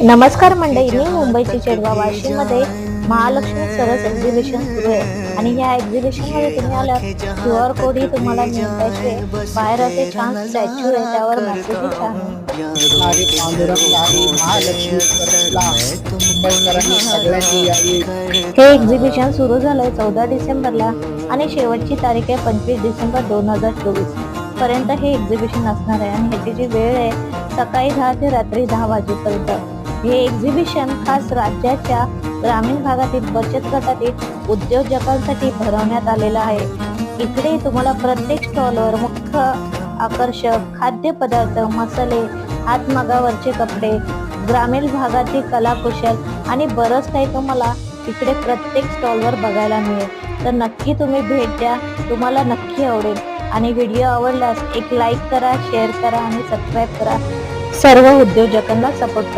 नमस्कार मंडळी, मी मुंबईची चेडवा वाशीमध्ये महालक्ष्मी सरस एक्झिबिशन सुरू आहे आणि या एक्झिबिशन मध्ये तुम्ही आलात QR कोड ही तुम्हाला मिळण्याचे बाहेर असे छान स्टॅच्यू आहे, त्यावर मेसेज छान नारी पांडुरंग नारी महालक्ष्मी सरसला कुंभकर्णी सगळ्यांनी यावी। हे एक्झिबिशन सुरू झालंय 14 डिसेंबरला आणि शेवटची तारीख आहे 25 डिसेंबर 2024 पर्यंत हे एक्झिबिशन असणार आहे आणि ह्याची जी वेळ आहे सकाळी 10 ते रात्री 10 वाजेपर्यंत। हे एक्झिबिशन खास राज्याच्या ग्रामीण भागातील बचत गटातील उद्योजकांसाठी भरवण्यात आलेलं आहे। इकडे तुम्हाला प्रत्येक स्टॉलवर मुख्य आकर्षक खाद्यपदार्थ, मसाले, हातमागावरचे कपडे, ग्रामीण भागातील कलाकुशल आणि बरंच काही तुम्हाला इकडे प्रत्येक स्टॉलवर बघायला मिळेल। तर नक्की तुम्ही भेट द्या, तुम्हाला नक्की आवडेल। आणि व्हिडिओ आवडल्यास एक लाईक करा, शेअर करा आणि सबस्क्राईब करा। सर्व उद्योजकांना सपोर्ट करा।